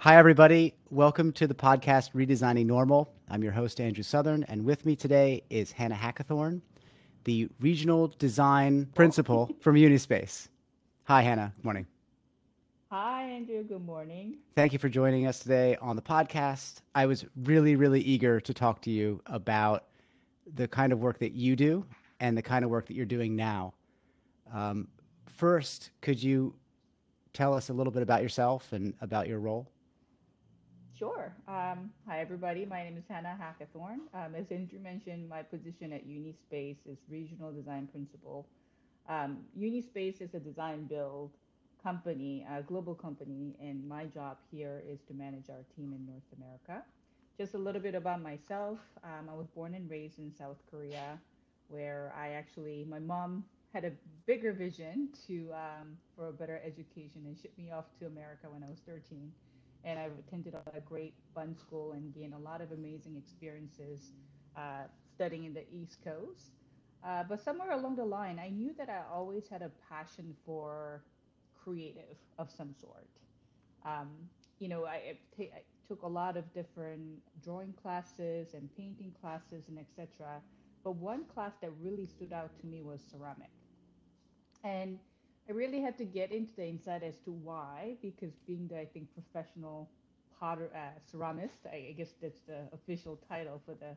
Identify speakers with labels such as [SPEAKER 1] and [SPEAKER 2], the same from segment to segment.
[SPEAKER 1] Hi, everybody. Welcome to the podcast Redesigning Normal. I'm your host, Andrew Southern, and with me today is Hannah Hackathorn, the Regional Design Principal from Unispace. Hi, Hannah. Good morning.
[SPEAKER 2] Hi, Andrew. Good morning.
[SPEAKER 1] Thank you for joining us today on the podcast. I was really eager to talk to you about the kind of work that you do and the kind of work that you're doing now. First, could you tell us a little bit about yourself and about your role?
[SPEAKER 2] Sure. Hi, everybody. My name is Hannah Hackathorn. As Andrew mentioned, my position at Unispace is Regional Design Principal. Unispace is a design build company, a global company, and my job here is to manage our team in North America. Just a little bit about myself. I was born and raised in South Korea, where my mom had a bigger vision for a better education and shipped me off to America when I was 13. And I've attended a great fun school and gained a lot of amazing experiences uh, studying in the East Coast. But somewhere along the line, I knew that I always had a passion for creative of some sort. Um, I took a lot of different drawing classes and painting classes and etc. But one class that really stood out to me was ceramic. And I really had to get into the insight as to why, because being the, I think, professional ceramist, I guess that's the official title for the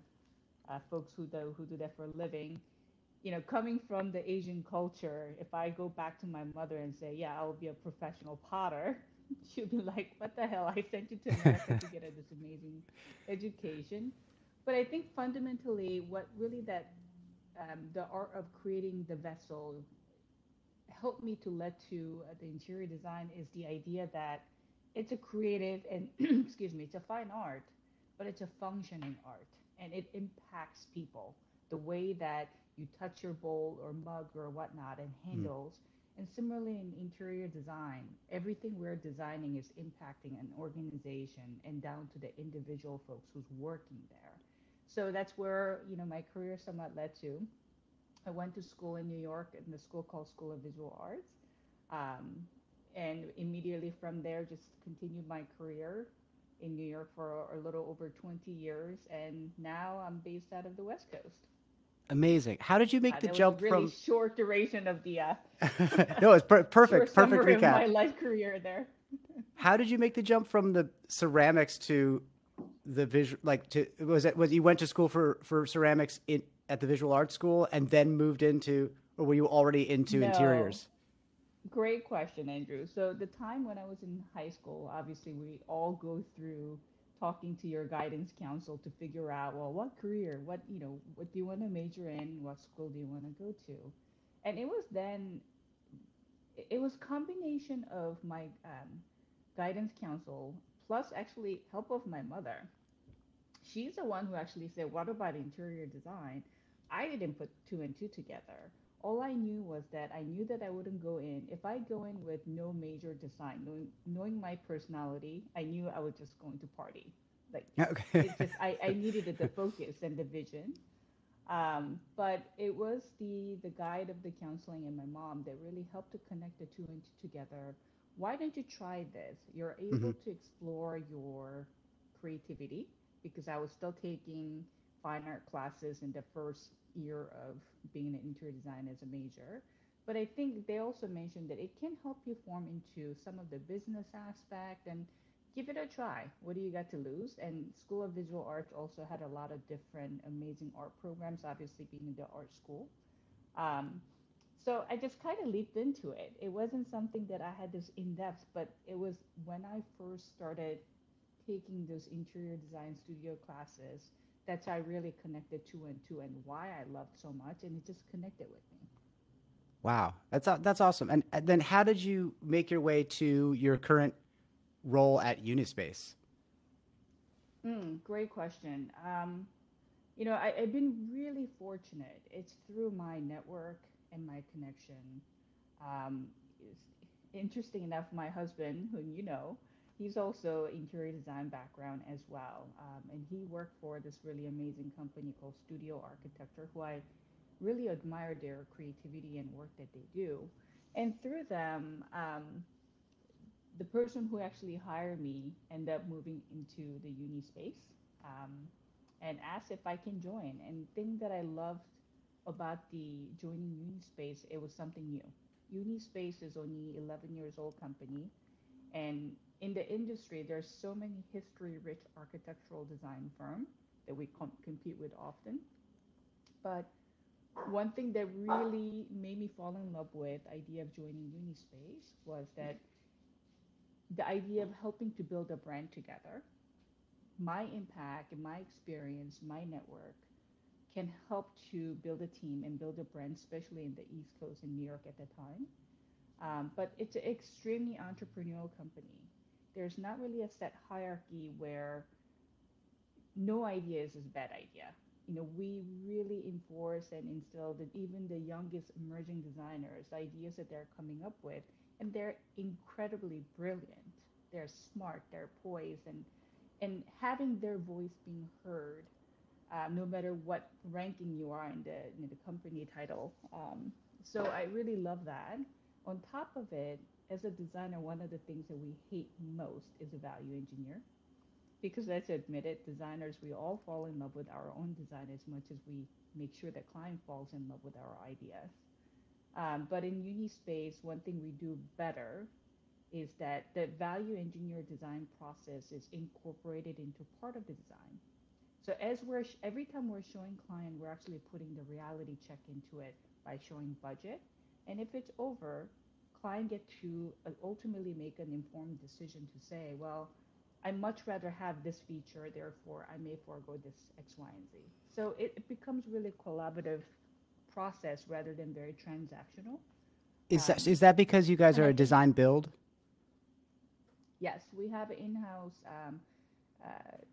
[SPEAKER 2] folks who do that for a living. Coming from the Asian culture, if I go back to my mother and say, "Yeah, I will be a professional potter," she'll be like, "What the hell? I sent you to America to get this amazing education." But I think fundamentally, what really that the art of creating the vessel helped me to lead to the interior design is the idea that it's a creative and excuse me, it's a fine art, but it's a functioning art and it impacts people. The way that you touch your bowl or mug or whatnot and handles. And similarly in interior design, everything we're designing is impacting an organization and down to the individual folks who's working there. So that's where, my career somewhat led to. I went to school in New York in the school called School of Visual Arts. Um, and immediately from there, just continued my career in New York for a little over 20 years. And now I'm based out of the West Coast.
[SPEAKER 1] Amazing. How did you make the
[SPEAKER 2] That was a
[SPEAKER 1] jump
[SPEAKER 2] really
[SPEAKER 1] from
[SPEAKER 2] short duration of the
[SPEAKER 1] No, it's
[SPEAKER 2] short
[SPEAKER 1] perfect
[SPEAKER 2] summary of
[SPEAKER 1] recap.
[SPEAKER 2] my life career there.
[SPEAKER 1] How did you make the jump from the ceramics to the visual? Like, to was you went to school for ceramics at the visual arts school and then moved into, or were you already into
[SPEAKER 2] No,
[SPEAKER 1] interiors?
[SPEAKER 2] great question, Andrew. So the time when I was in high school, obviously we all go through talking to your guidance counsel to figure out, well, what career, what do you want to major in, what school do you want to go to? And it was combination of my guidance counsel plus actually help of my mother. She's the one who actually said, "What about interior design?" I didn't put two and two together. All I knew was that I knew that I wouldn't go in. If I go in with no major design, knowing my personality, I knew I was just going to party. Like,
[SPEAKER 1] Okay.
[SPEAKER 2] it's just, I needed the focus and the vision. But it was the guide of the counseling and my mom that really helped to connect the two and two together. Why don't you try this? You're
[SPEAKER 1] Hmm.
[SPEAKER 2] able to explore your creativity because I was still taking fine art classes in the first year of being an interior design as a major. But I think they also mentioned that it can help you form into some of the business aspect and give it a try. What do you got to lose? And School of Visual Arts also had a lot of different amazing art programs, obviously being the art school. Um, so I just kind of leaped into it. It wasn't something that I had this in depth, but it was when I first started taking those interior design studio classes that's I really connected two and two and why I loved so much, and it just connected with me.
[SPEAKER 1] Wow, that's awesome. And then how did you make your way to your current role at Unispace?
[SPEAKER 2] Great question. I've been really fortunate. It's through my network and my connection. Um, it's interesting enough, my husband, whom you know, he's also interior design background as well, and he worked for this really amazing company called Studio Architecture, who I really admire their creativity and work that they do. And through them, the person who actually hired me ended up moving into the uni space, um, and asked if I can join. And the thing that I loved about the joining Unispace, it was something new. Unispace is only 11 years old company, and in the industry, there's so many history-rich architectural design firm that we compete with often. But one thing that really made me fall in love with idea of joining Unispace was that the idea of helping to build a brand together, my impact and my experience, my network can help to build a team and build a brand, especially in the East Coast in New York at the time. But it's an extremely entrepreneurial company. There's not really a set hierarchy where no idea is a bad idea. We really enforce and instill that even the youngest emerging designers, the ideas that they're coming up with, and they're incredibly brilliant. They're smart, they're poised, and having their voice being heard, no matter what ranking you are in the company title. So I really love that. On top of it, as a designer, one of the things that we hate most is a value engineer because let's admit it, designers, we all fall in love with our own design as much as we make sure the client falls in love with our ideas. But in Unispace, one thing we do better is that the value engineer design process is incorporated into part of the design. So every time we're showing client, we're actually putting the reality check into it by showing budget. And if it's over, client get to ultimately make an informed decision to say, well, I much rather have this feature, therefore I may forego this X, Y, and Z. So it becomes really collaborative process rather than very transactional. Um,
[SPEAKER 1] Is that because you guys
[SPEAKER 2] and
[SPEAKER 1] are
[SPEAKER 2] I
[SPEAKER 1] a
[SPEAKER 2] think,
[SPEAKER 1] design build?
[SPEAKER 2] yes, we have an in-house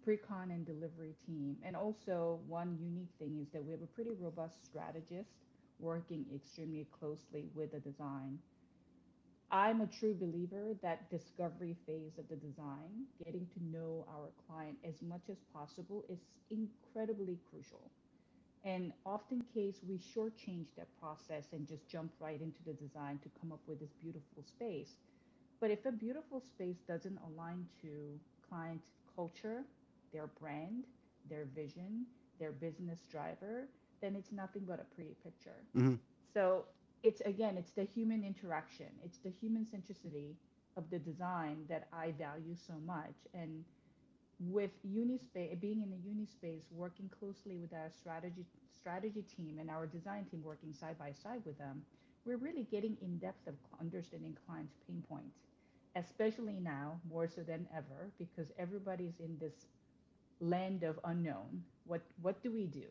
[SPEAKER 2] pre-con and delivery team. And also one unique thing is that we have a pretty robust strategist working extremely closely with the design. I'm a true believer that discovery phase of the design, getting to know our client as much as possible is incredibly crucial. And often case we shortchange that process and just jump right into the design to come up with this beautiful space. But if a beautiful space doesn't align to client culture, their brand, their vision, their business driver, then it's nothing but a pretty picture.
[SPEAKER 1] Hmm.
[SPEAKER 2] So it's again, it's the human interaction, it's the human centricity of the design that I value so much. And with Unispace, being in the Unispace, working closely with our strategy team and our design team working side by side with them, we're really getting in depth of understanding clients' pain points, especially now more so than ever because everybody's in this land of unknown. What do we do,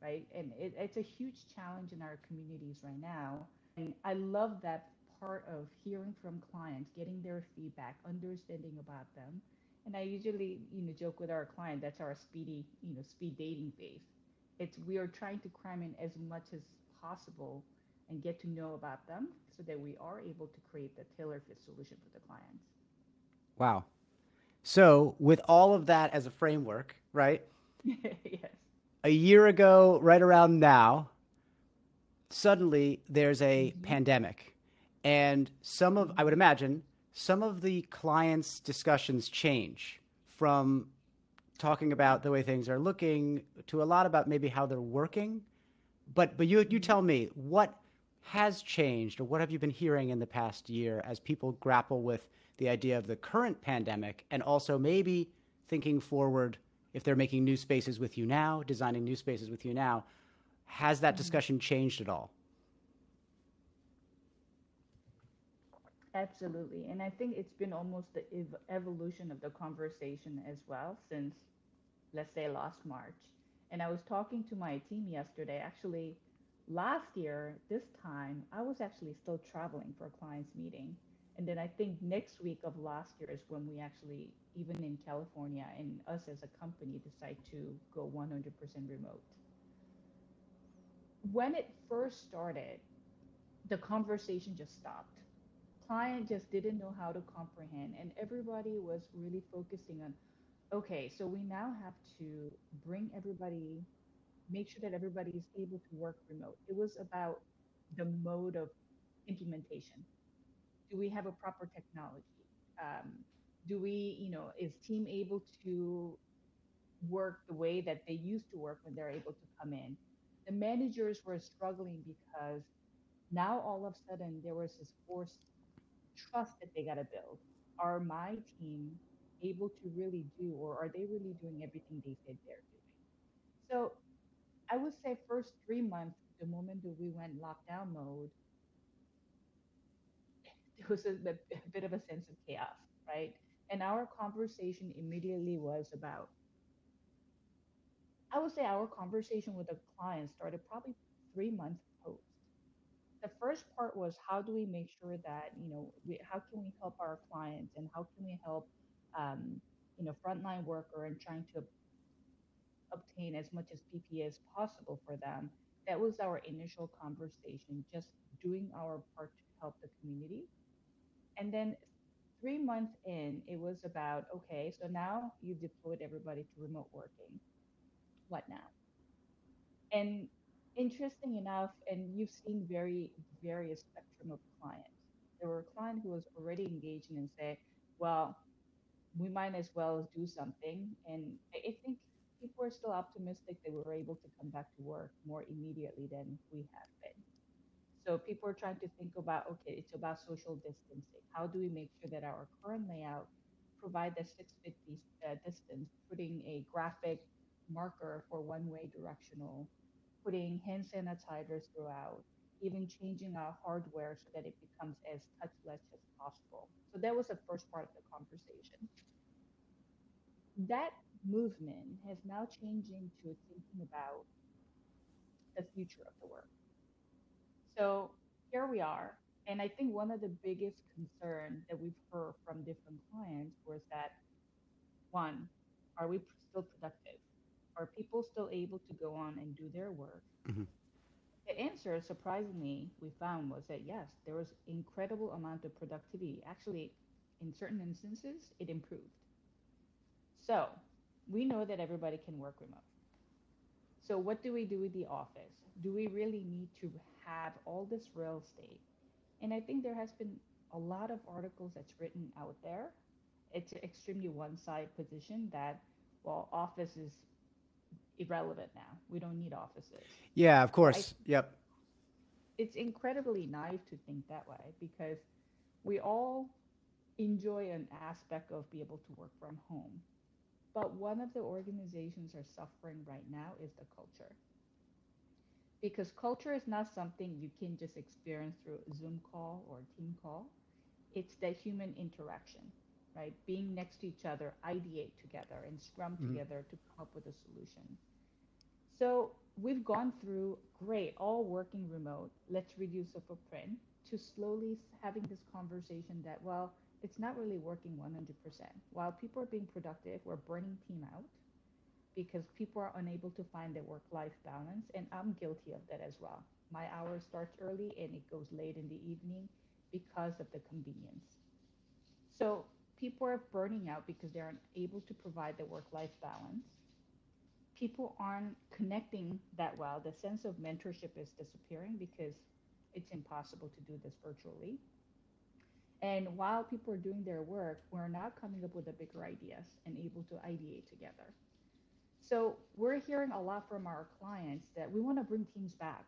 [SPEAKER 2] right? And it's a huge challenge in our communities right now. And I love that part of hearing from clients, getting their feedback, understanding about them. And I usually, joke with our client, that's our speed dating phase. It's we are trying to cram in as much as possible and get to know about them so that we are able to create the tailor fit solution for the clients.
[SPEAKER 1] Wow. So, with all of that as a framework, right?
[SPEAKER 2] Yes.
[SPEAKER 1] A year ago, right around now, suddenly there's a
[SPEAKER 2] Mm-hmm.
[SPEAKER 1] pandemic. And I would
[SPEAKER 2] Mm-hmm.
[SPEAKER 1] imagine, some of the clients' discussions change from talking about the way things are looking to a lot about maybe how they're working. But you
[SPEAKER 2] Mm-hmm.
[SPEAKER 1] tell me, what has changed or what have you been hearing in the past year as people grapple with the idea of the current pandemic and also maybe thinking forward if they're making new spaces with you now, designing new spaces with you now, has that
[SPEAKER 2] Mm-hmm.
[SPEAKER 1] discussion changed at all?
[SPEAKER 2] Absolutely. And I think it's been almost the evolution of the conversation as well since, let's say, last March. And I was talking to my team yesterday. Actually, last year, this time, I was actually still traveling for a client's meeting. And then I think next week of last year is when we actually, even in California, and us as a company decide to go 100% remote. When it first started, the conversation just stopped. Client just didn't know how to comprehend, and everybody was really focusing on, okay, so we now have to bring everybody, make sure that everybody is able to work remote. It was about the mode of implementation. Do we have a proper technology? Do we, is team able to work the way that they used to work when they're able to come in? The managers were struggling because now all of a sudden there was this forced trust that they got to build. Are my team able to really do, or are they really doing everything they said they're doing? So I would say first 3 months, the moment that we went lockdown mode, there was a bit of a sense of chaos, right? And our conversation immediately was about, I would say our conversation with the client started probably 3 months post. The first part was how do we make sure that, how can we help our clients and how can we help, um, frontline worker and trying to obtain as much as PPE as possible for them. That was our initial conversation, just doing our part to help the community. And then 3 months in, it was about, okay, so now you've deployed everybody to remote working. What now? And interesting enough, and you've seen very various spectrum of clients. There were a client who was already engaging and say, well, we might as well do something. And I think people are still optimistic that we were able to come back to work more immediately than we have been. So people are trying to think about, okay, it's about social distancing. How do we make sure that our current layout provide the 6 feet distance, putting a graphic marker for one-way directional, putting hand sanitizers throughout, even changing our hardware so that it becomes as touchless as possible. So that was the first part of the conversation. That movement has now changed into thinking about the future of the work. So here we are. And I think one of the biggest concern that we've heard from different clients was that one, are we still productive? Are people still able to go on and do their work?
[SPEAKER 1] Hmm.
[SPEAKER 2] The answer, surprisingly, we found was that yes, there was incredible amount of productivity. Actually, in certain instances, it improved. So we know that everybody can work remote. So what do we do with the office? Do we really need to have all this real estate? And I think there has been a lot of articles that's written out there. It's an extremely one-side position that, well, office is irrelevant now. We don't need offices.
[SPEAKER 1] Yeah, of
[SPEAKER 2] I
[SPEAKER 1] course. Yep.
[SPEAKER 2] It's incredibly naive to think that way because we all enjoy an aspect of be able to work from home. But one of the organizations are suffering right now is the culture. Because culture is not something you can just experience through a Zoom call or a team call. It's the human interaction, right? Being next to each other, ideate together, and scrum
[SPEAKER 1] Hmm.
[SPEAKER 2] together to come up with a solution. So we've gone through great, all working remote. Let's reduce the footprint to slowly having this conversation that, well, it's not really working 100%. While people are being productive, we're burning team out because people are unable to find their work life balance. And I'm guilty of that as well. My hour starts early and it goes late in the evening because of the convenience. So people are burning out because they aren't able to provide the work life balance. People aren't connecting that well. The sense of mentorship is disappearing because it's impossible to do this virtually. And while people are doing their work, we're now coming up with the bigger ideas and able to ideate together. So we're hearing a lot from our clients that we want to bring teams back.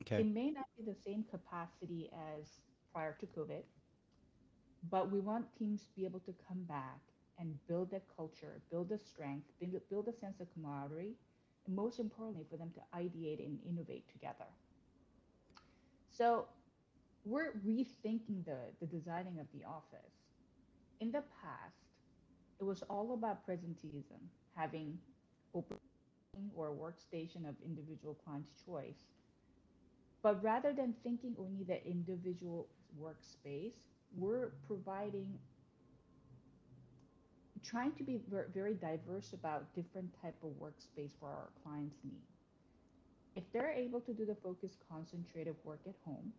[SPEAKER 1] Okay.
[SPEAKER 2] It may not be the same capacity as prior to COVID, but we want teams to be able to come back and build that culture, build the strength, build a sense of camaraderie, and most importantly, for them to ideate and innovate together. So we're rethinking the designing of the office. In the past, it was all about presenteeism, having open or workstation of individual client's choice. But rather than thinking only the individual workspace, we're providing, trying to be very diverse about different type of workspace for our clients' need. If they're able to do the focused, concentrated work at home,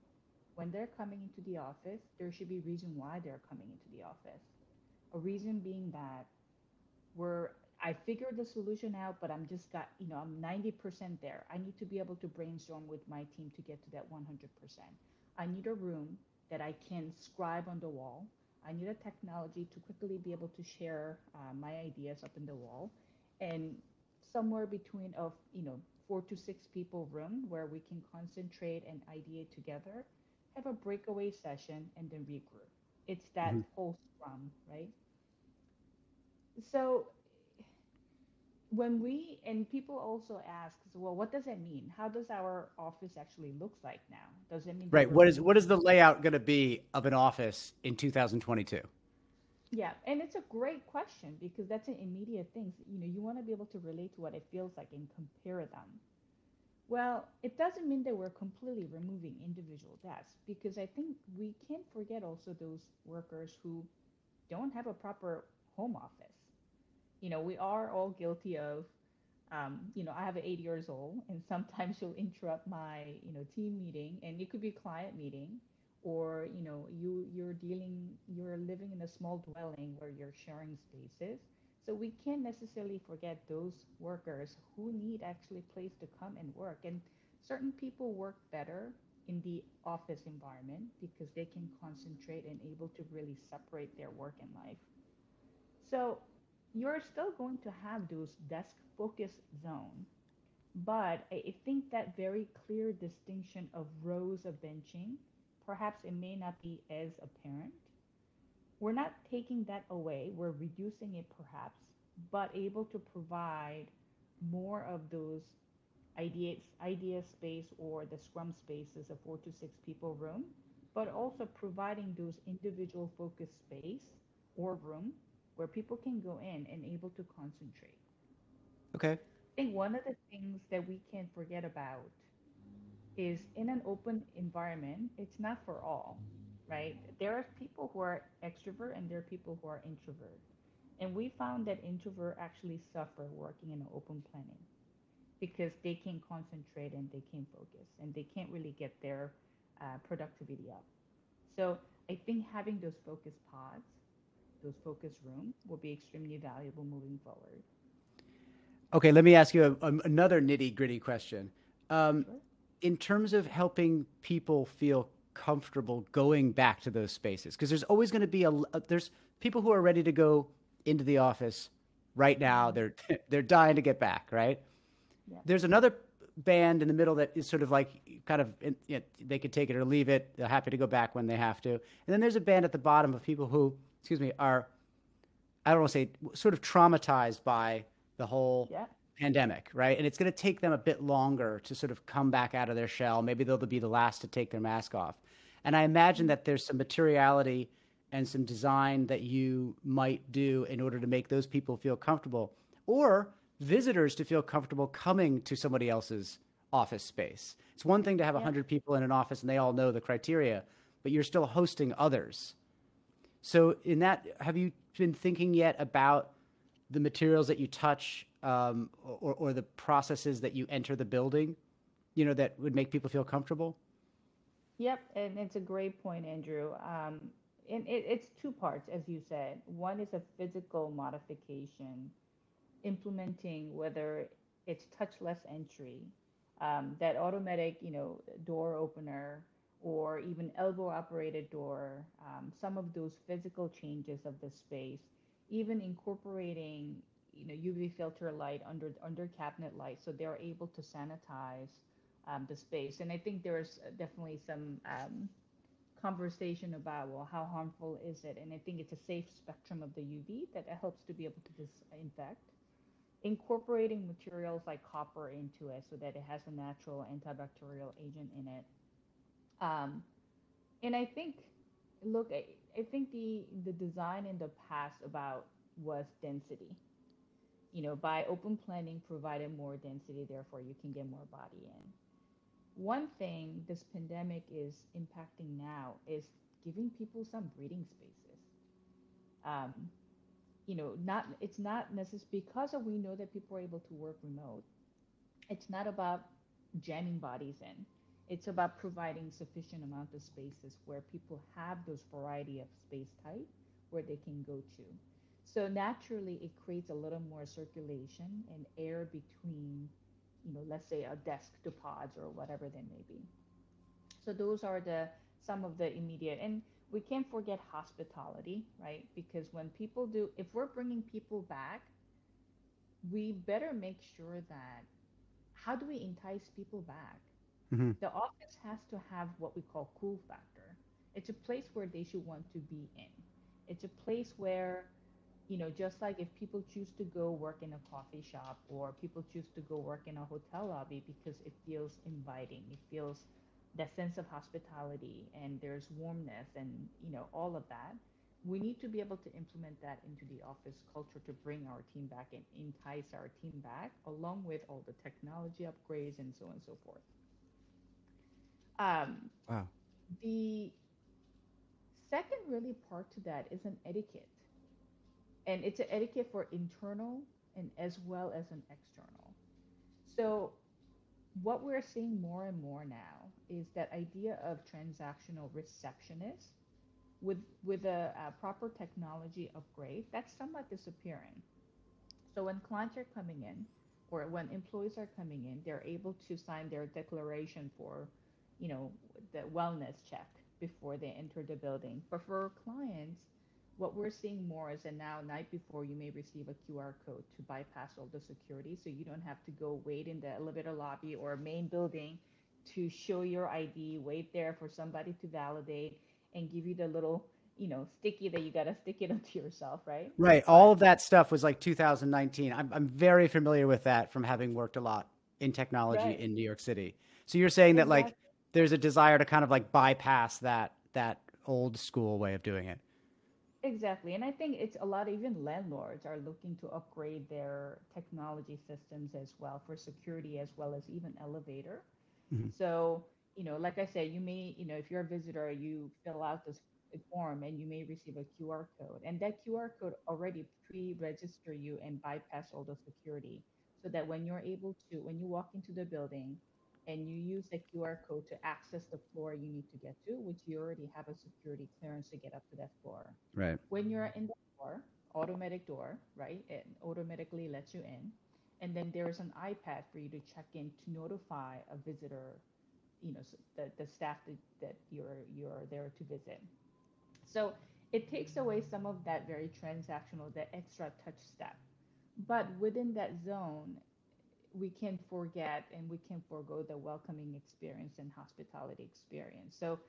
[SPEAKER 2] when they're coming into the office, there should be reason why they're coming into the office. A reason being that we're I figured the solution out, but I'm 90% there. I need to be able to brainstorm with my team to get to that 100%. I need a room that I can scribe on the wall. I need a technology to quickly be able to share my ideas up in the wall, and somewhere between of 4 to 6 people room where we can concentrate and ideate together, have a breakaway session, and then regroup. It's that
[SPEAKER 1] Mhm.
[SPEAKER 2] whole scrum, right? So when we and people also ask, so, well, what does it mean? How does our office actually looks like now? Does it mean that
[SPEAKER 1] Right.
[SPEAKER 2] we're
[SPEAKER 1] What is
[SPEAKER 2] moving?
[SPEAKER 1] the layout going to be of an office in 2022?
[SPEAKER 2] Yeah, and it's a great question because that's an immediate thing. You want to be able to relate to what it feels like and compare them. Well, it doesn't mean that we're completely removing individual desks because I think we can't forget also those workers who don't have a proper home office. We are all guilty of, I have an 8 years old, and sometimes she'll interrupt my, team meeting, and it could be client meeting, or you're living in a small dwelling where you're sharing spaces. So we can't necessarily forget those workers who need actually place to come and work. And certain people work better in the office environment because they can concentrate and able to really separate their work and life. So you're still going to have those desk focus zone, but I think that very clear distinction of rows of benching, perhaps it may not be as apparent. We're not taking that away, we're reducing it perhaps, but able to provide more of those idea space or the scrum spaces of 4 to 6 people room, but also providing those individual focus space or room where people can go in and able to concentrate.
[SPEAKER 1] Okay.
[SPEAKER 2] I think one of the things that we can't forget about is in an open environment, it's not for all, right? There are people who are extrovert and there are people who are introvert. And we found that introvert actually suffer working in an open planning because they can concentrate and they can focus and they can't really get their productivity up. So I think having those focus pods, those focus room will be extremely valuable moving forward.
[SPEAKER 1] Okay. Let me ask you another nitty gritty question. Um,
[SPEAKER 2] Sure.
[SPEAKER 1] in terms of helping people feel comfortable going back to those spaces, because there's always going to be there's people who are ready to go into the office right now.
[SPEAKER 2] Hmm.
[SPEAKER 1] They're dying to get back, right?
[SPEAKER 2] Yeah.
[SPEAKER 1] There's another band in the middle that is sort of like kind of they could take it or leave it. They're happy to go back when they have to. And then there's a band at the bottom of people who, excuse me, are, I don't want to say, sort of traumatized by the whole
[SPEAKER 2] Yeah.
[SPEAKER 1] pandemic, right? And it's going to take them a bit longer to sort of come back out of their shell. Maybe they'll be the last to take their mask off. And I imagine
[SPEAKER 2] Mm.
[SPEAKER 1] that there's some materiality and some design that you might do in order to make those people feel comfortable, or visitors to feel comfortable coming to somebody else's office space. It's one thing to have
[SPEAKER 2] Yeah.
[SPEAKER 1] 100 people in an office and they all know the criteria, but you're still hosting others. So, in that, have you been thinking yet about the materials that you touch, or the processes that you enter the building, that would make people feel comfortable?
[SPEAKER 2] Yep, and it's a great point, Andrew. And it's two parts, as you said. One is a physical modification, implementing whether it's touchless entry, that automatic, door opener, or even elbow operated door, some of those physical changes of the space, even incorporating, UV filter light under cabinet light, so they're able to sanitize the space. And I think there's definitely some conversation about, well, how harmful is it? And I think it's a safe spectrum of the UV that helps to be able to disinfect, incorporating materials like copper into it so that it has a natural antibacterial agent in it. Um, and I think, look, I think the design in the past about was density. By open planning, provided more density, therefore you can get more body in. One thing this pandemic is impacting now is giving people some breathing spaces. Um, not it's not necessary because of we know that people are able to work remote. It's not about jamming bodies in. It's about providing sufficient amount of spaces where people have those variety of space type where they can go to. So naturally, it creates a little more circulation and air between, let's say a desk to pods or whatever they may be. So those are the some of the immediate. And we can't forget hospitality, right? Because when people do, if we're bringing people back, we better make sure that how do we entice people back?
[SPEAKER 1] Hmm.
[SPEAKER 2] The office has to have what we call cool factor. It's a place where they should want to be in. It's a place where, just like if people choose to go work in a coffee shop or people choose to go work in a hotel lobby because it feels inviting, it feels that sense of hospitality and there's warmness and, all of that. We need to be able to implement that into the office culture to bring our team back and entice our team back, along with all the technology upgrades and so on and so forth. Um,
[SPEAKER 1] Wow.
[SPEAKER 2] the second really part to that is an etiquette, and it's an etiquette for internal and as well as an external. So what we're seeing more and more now is that idea of transactional receptionist with a proper technology upgrade that's somewhat disappearing. So when clients are coming in or when employees are coming in, they're able to sign their declaration for, you know, the wellness check before they enter the building. But for clients, what we're seeing more is that now night before you may receive a QR code to bypass all the security so you don't have to go wait in the elevator lobby or main building to show your ID, wait there for somebody to validate and give you the little, sticky that you got to stick it onto yourself, right?
[SPEAKER 1] Right. All
[SPEAKER 2] But
[SPEAKER 1] of that stuff was like 2019. I'm very familiar with that from having worked a lot in technology
[SPEAKER 2] right,
[SPEAKER 1] in New York City. So you're saying that like
[SPEAKER 2] exactly.
[SPEAKER 1] there's a desire to kind of like bypass that old school way of doing it.
[SPEAKER 2] Exactly. And I think it's a lot, even landlords are looking to upgrade their technology systems as well for security as well as even elevator.
[SPEAKER 1] Mhm.
[SPEAKER 2] So, like I said, you may, if you're a visitor, you fill out this form and you may receive a QR code. And that QR code already pre-register you and bypass all the security so that when you walk into the building and you use the QR code to access the floor you need to get to, which you already have a security clearance to get up to that floor.
[SPEAKER 1] Right.
[SPEAKER 2] When you're in the door, automatic door, right? It automatically lets you in. And then there's an iPad for you to check in to notify a visitor, the staff that you're there to visit. So it takes away some of that very transactional, that extra touch step. But within that zone, we can forget and we can forego the welcoming experience and hospitality experience. So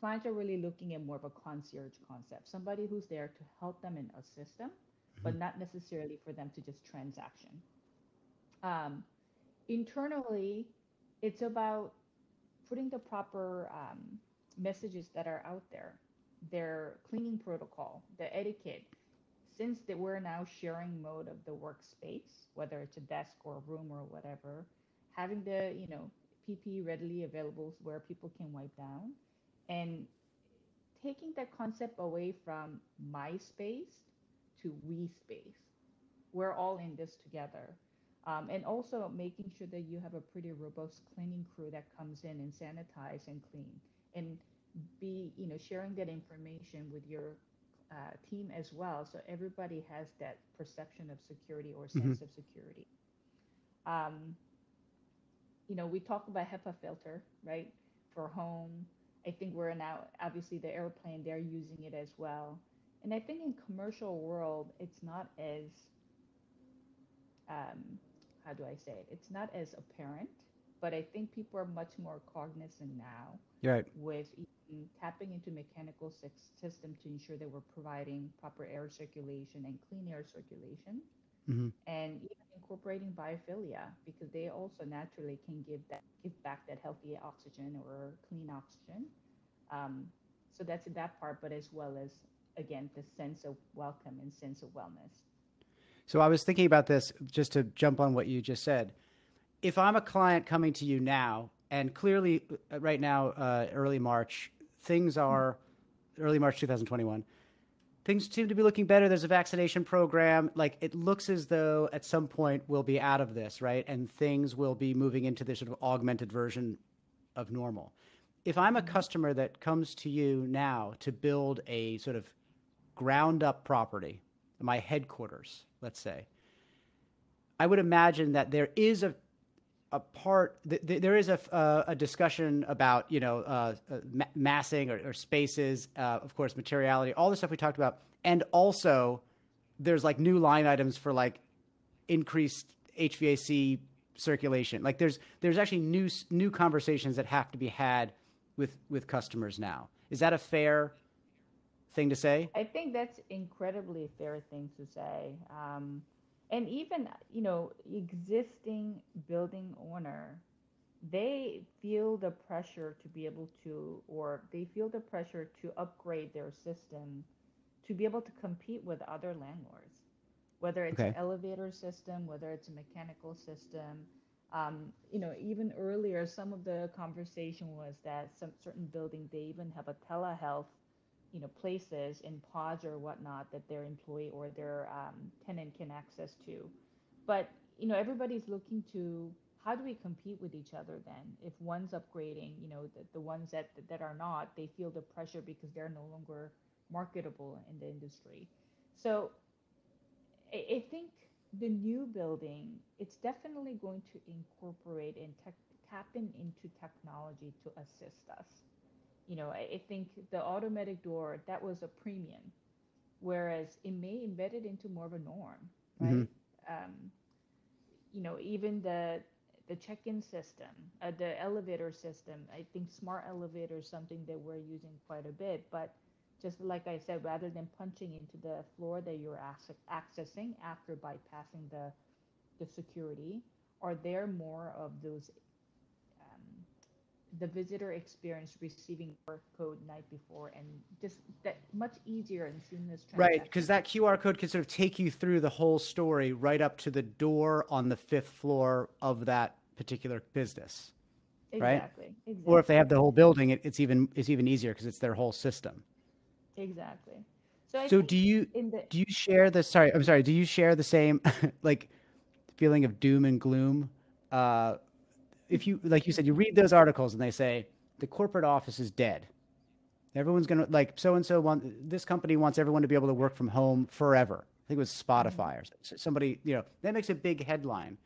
[SPEAKER 2] clients are really looking at more of a concierge concept, somebody who's there to help them and assist them,
[SPEAKER 1] Mhm.
[SPEAKER 2] but not necessarily for them to just transaction. Um, Internally, it's about putting the proper messages that are out there, their cleaning protocol, the etiquette. Since that we're now sharing mode of the workspace, whether it's a desk or a room or whatever, having the PPE readily available where people can wipe down, and taking that concept away from my space to we space. We're all in this together. And also making sure that you have a pretty robust cleaning crew that comes in and sanitize and clean and be, sharing that information with your team as well. So everybody has that perception of security or
[SPEAKER 1] Mhm.
[SPEAKER 2] sense of security. Um, we talk about HEPA filter, right? For home. I think we're now, obviously the airplane, they're using it as well. And I think in commercial world, it's not as um, how do I say it? It's not as apparent, but I think people are much more cognizant now
[SPEAKER 1] You're right.
[SPEAKER 2] with even tapping into mechanical system to ensure that we're providing proper air circulation and clean air circulation,
[SPEAKER 1] Hmm.
[SPEAKER 2] and even incorporating biophilia because they also naturally can give back that healthy oxygen or clean oxygen. Um, so that's that part, but as well as again the sense of welcome and sense of wellness.
[SPEAKER 1] So I was thinking about this just to jump on what you just said. If I'm a client coming to you now, and clearly right now, early March, things are early March 2021. Things seem to be looking better. There's a vaccination program. Like it looks as though at some point we'll be out of this, right? And things will be moving into this sort of augmented version of normal. If I'm a
[SPEAKER 2] Mm-hmm.
[SPEAKER 1] customer that comes to you now to build a sort of ground up property, my headquarters, let's say, I would imagine that there is there is a discussion about massing or spaces, of course, materiality, all the stuff we talked about, and also there's like new line items for like increased HVAC circulation. Like there's actually new conversations that have to be had with customers now. Is that a fair thing to say?
[SPEAKER 2] I think that's incredibly fair thing to say. And even, existing building owner, they feel the pressure to be able to, or they feel the pressure to upgrade their system to be able to compete with other landlords, whether it's an
[SPEAKER 1] Okay.
[SPEAKER 2] elevator system, whether it's a mechanical system. Even earlier, some of the conversation was that some certain building, they even have a telehealth, places in pods or whatnot that their employee or their tenant can access to. But, everybody's looking to how do we compete with each other then? If one's upgrading, the ones that are not, they feel the pressure because they're no longer marketable in the industry. So I think the new building, it's definitely going to incorporate and tap into technology to assist us. I think the automatic door, that was a premium, whereas it may embed it into more of a norm,
[SPEAKER 1] Hmm.
[SPEAKER 2] right? Um, even the check-in system, the elevator system. I think smart elevator is something that we're using quite a bit. But just like I said, rather than punching into the floor that you're accessing after bypassing the security, are there more of those the visitor experience receiving QR code night before and just that much easier and seamless
[SPEAKER 1] Right,
[SPEAKER 2] transaction
[SPEAKER 1] because that
[SPEAKER 2] to
[SPEAKER 1] QR code can sort of take you through the whole story right up to the door on the fifth floor of that particular business, right?
[SPEAKER 2] exactly,
[SPEAKER 1] Or if they have
[SPEAKER 2] exactly,
[SPEAKER 1] the whole building, it's even easier because it's their whole system.
[SPEAKER 2] exactly. So I
[SPEAKER 1] So
[SPEAKER 2] think in the
[SPEAKER 1] do you share the sorry, I'm sorry, do you share the same like feeling of doom and gloom? Uh, if you like you said, you read those articles and they say the corporate office is dead. Everyone's gonna like so and so want this company wants everyone to be able to work from home forever. I think it was
[SPEAKER 2] Mhm.
[SPEAKER 1] Spotify or somebody, that makes a big headline.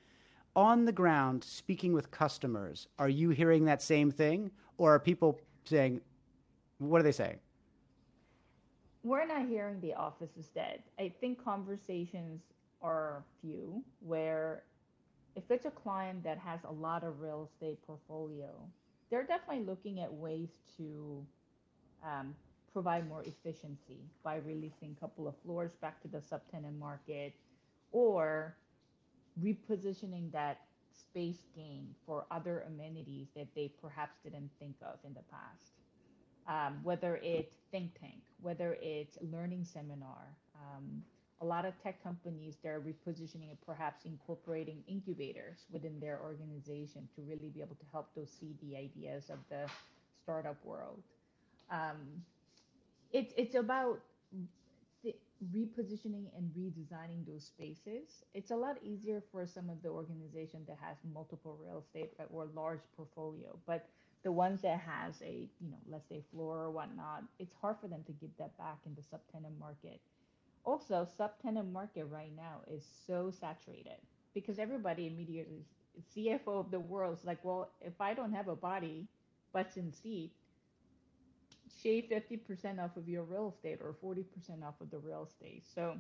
[SPEAKER 1] On the ground, speaking with customers, are you hearing that same thing? Or are people saying, what are they saying?
[SPEAKER 2] We're not hearing the office is dead. I think conversations are few where if it's a client that has a lot of real estate portfolio, they're definitely looking at ways to um, provide more efficiency by releasing a couple of floors back to the subtenant market or repositioning that space gain for other amenities that they perhaps didn't think of in the past. Whether it's think tank, whether it's learning seminar. A lot of tech companies, they're repositioning it, perhaps incorporating incubators within their organization to really be able to help those seed ideas of the startup world. Um, it's about the repositioning and redesigning those spaces. It's a lot easier for some of the organization that has multiple real estate or large portfolio, but the ones that has a, let's say floor or whatnot, it's hard for them to give that back in the subtenant market. Also, subtenant market right now is so saturated because everybody immediately, CFO of the world is like, well, if I don't have a body, butts in seat, shave 50% off of your real estate or 40% off of the real estate. So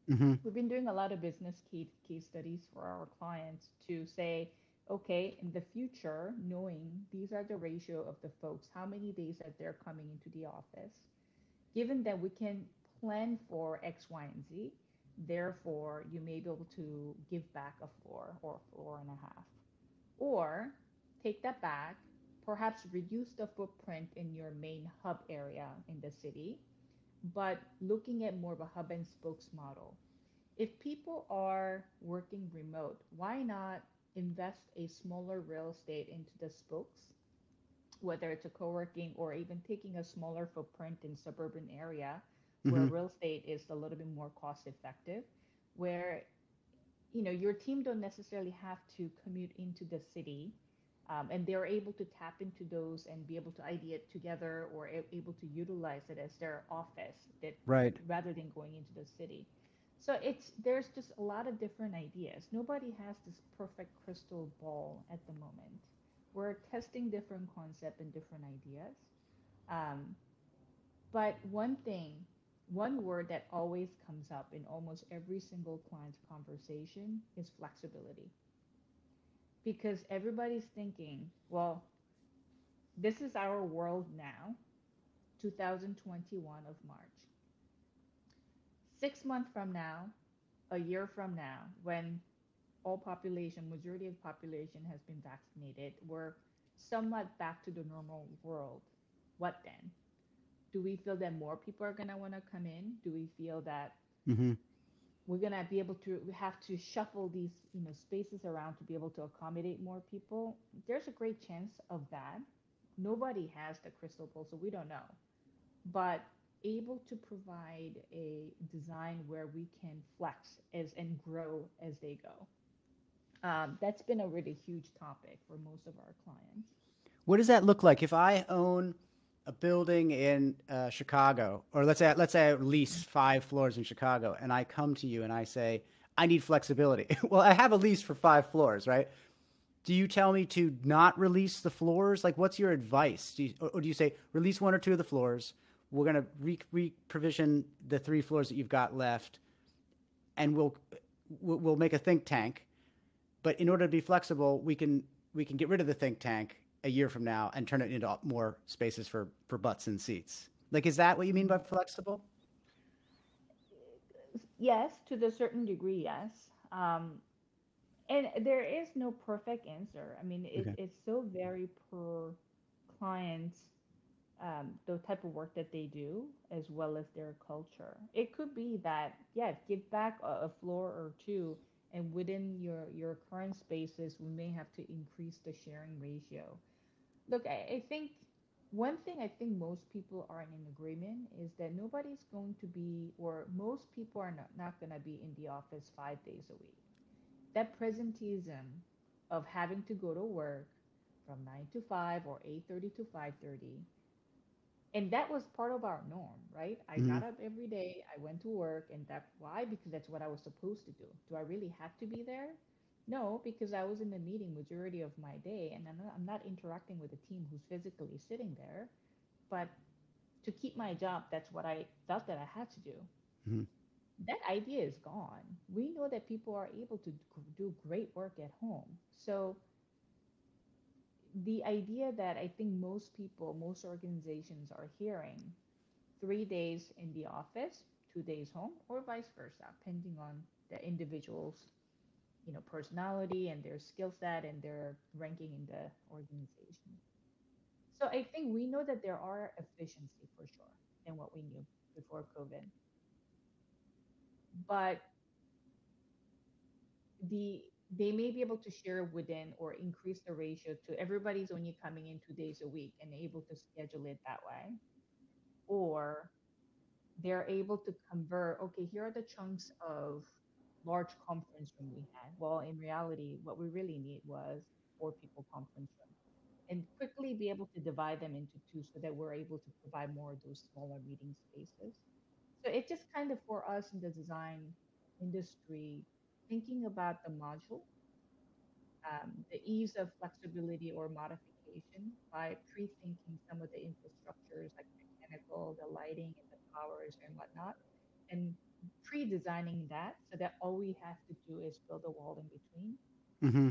[SPEAKER 1] Hmm.
[SPEAKER 2] we've been doing a lot of business case studies for our clients to say, okay, in the future, knowing these are the ratio of the folks, how many days that they're coming into the office, given that we can plan for X, Y, and Z, therefore you may be able to give back a floor or a floor and a half. Or take that back, perhaps reduce the footprint in your main hub area in the city, but looking at more of a hub and spokes model. If people are working remote, why not invest a smaller real estate into the spokes, whether it's a co-working or even taking a smaller footprint in suburban area where
[SPEAKER 1] Hmm.
[SPEAKER 2] real estate is a little bit more cost effective, where your team don't necessarily have to commute into the city, and they're able to tap into those and be able to ideate together or able to utilize it as their office that
[SPEAKER 1] Right.
[SPEAKER 2] rather than going into the city. So there's just a lot of different ideas. Nobody has this perfect crystal ball at the moment. We're testing different concepts and different ideas. Um, but one word that always comes up in almost every single client's conversation is flexibility. Because everybody's thinking, well, this is our world now, 2021 of March. 6 months from now, a year from now, when all population, majority of population has been vaccinated, we're somewhat back to the normal world. What then? Do we feel that more people are gonna want to come in? Do we feel that
[SPEAKER 1] Mm-hmm.
[SPEAKER 2] we're gonna be able to? We have to shuffle these, spaces around to be able to accommodate more people. There's a great chance of that. Nobody has the crystal ball, so we don't know. But able to provide a design where we can flex as and grow as they go. That's been a really huge topic for most of our clients.
[SPEAKER 1] What does that look like if I own a building in Chicago, or let's say I lease 5 floors in Chicago, and I come to you and I say I need flexibility. Well, I have a lease for 5 floors, right? Do you tell me to not release the floors? Like, what's your advice? Or do you say release 1 or 2 of the floors? We're gonna re-provision the 3 floors that you've got left, and we'll make a think tank. But in order to be flexible, we can get rid of the think tank a year from now and turn it into more spaces for butts and seats. Like, is that what you mean by flexible?
[SPEAKER 2] Yes, to the certain degree, yes. Um, and there is no perfect answer. I mean,
[SPEAKER 1] Okay.
[SPEAKER 2] it's so very per client, the type of work that they do, as well as their culture. It could be that, yeah, give back a floor or two, and within your current spaces, we may have to increase the sharing ratio. Look, I think one thing I think most people are in agreement is that nobody's going to be, or most people are not going to be in the office 5 days a week. That presenteeism of having to go to work from 9 to 5 or 8:30 to 5:30, and that was part of our norm, right? I
[SPEAKER 1] Mm-hmm.
[SPEAKER 2] got up every day, I went to work, and that why? Because that's what I was supposed to do. Do I really have to be there? No, because I was in the meeting majority of my day, and I'm not interacting with a team who's physically sitting there. But to keep my job, that's what I felt that I had to do.
[SPEAKER 1] Mm-hmm.
[SPEAKER 2] That idea is gone. We know that people are able to do great work at home. So the idea that I think most people, most organizations are hearing 3 days in the office, 2 days home, or vice versa, depending on the individual's, personality and their skill set and their ranking in the organization. So I think we know that there are efficiency for sure than what we knew before COVID, but they may be able to share within or increase the ratio to everybody's only coming in 2 days a week and able to schedule it that way, or they're able to convert, okay, here are the chunks of large conference room we had. Well, in reality, what we really need was 4 people conference room, and quickly be able to divide them into two so that we're able to provide more of those smaller meeting spaces. So it just kind of for us in the design industry, thinking about the module, the ease of flexibility or modification by pre-thinking some of the infrastructures like mechanical, the lighting and the powers and whatnot, and pre-designing that so that all we have to do is build a wall in between.
[SPEAKER 1] Mm-hmm.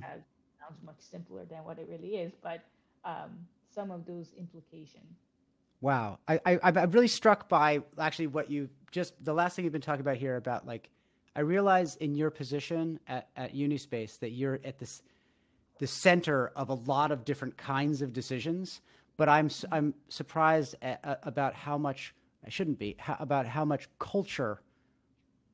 [SPEAKER 2] Sounds much simpler than what it really is, but some of those implications.
[SPEAKER 1] Wow. I'm really struck by actually what you just, the last thing you've been talking about here about, like, I realize in your position at Unispace that you're at the center of a lot of different kinds of decisions, but I'm surprised about how much, I shouldn't be, about how much culture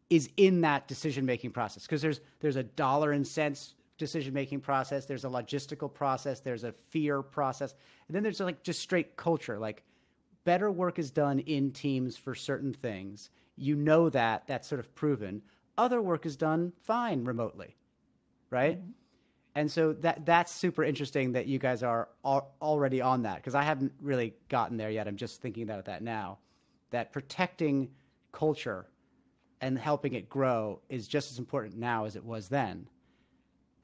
[SPEAKER 1] is in that decision making process, because there's a dollar and cents decision making process, there's a logistical process, there's a fear process, and then there's like just straight culture. Like, better work is done in teams for certain things. You know that's sort of proven. Other work is done fine remotely, right?
[SPEAKER 2] Mm-hmm.
[SPEAKER 1] And so that's super interesting that you guys are already on that, because I haven't really gotten there yet. I'm just thinking about that now, that protecting culture and helping it grow is just as important now as it was then.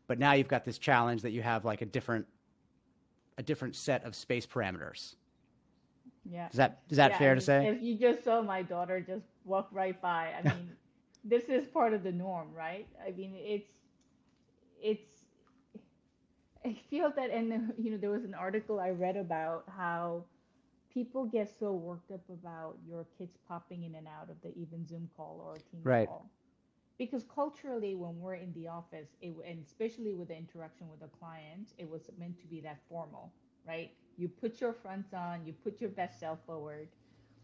[SPEAKER 1] But now you've got this challenge that you have like a different set of space parameters.
[SPEAKER 2] Yeah.
[SPEAKER 1] Is that
[SPEAKER 2] Yeah.
[SPEAKER 1] fair to say?
[SPEAKER 2] If you just saw my daughter just walk right by, I mean, this is part of the norm, right? I mean, it's I feel that, and there was an article I read about how people get so worked up about your kids popping in and out of the even Zoom call or a Teams
[SPEAKER 1] Right.
[SPEAKER 2] call. Because culturally, when we're in the office, and especially with the interaction with a client, it was meant to be that formal, right? You put your fronts on, you put your best self forward.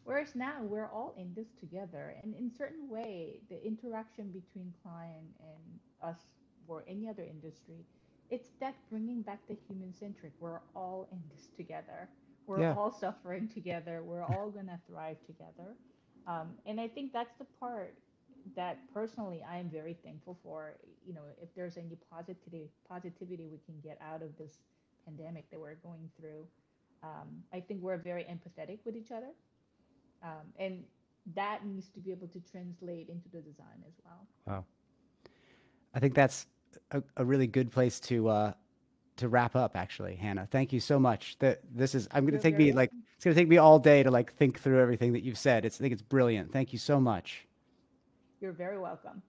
[SPEAKER 2] Whereas now we're all in this together, and in certain way, the interaction between client and us or any other industry, it's that bringing back the human centric. We're all in this together. We're
[SPEAKER 1] Yeah.
[SPEAKER 2] all suffering together. We're all gonna thrive together. And I think that's the part that personally I am very thankful for. If there's any positivity we can get out of this pandemic that we're going through, I think we're very empathetic with each other, and that needs to be able to translate into the design as well.
[SPEAKER 1] Wow. I think that's a really good place to wrap up, actually, Hannah. Thank you so much. This is I'm going to
[SPEAKER 2] You're
[SPEAKER 1] take
[SPEAKER 2] very
[SPEAKER 1] me like
[SPEAKER 2] welcome.
[SPEAKER 1] it's going to take me all day to like think through everything that you've said. I think it's brilliant. Thank you so much.
[SPEAKER 2] You're very welcome.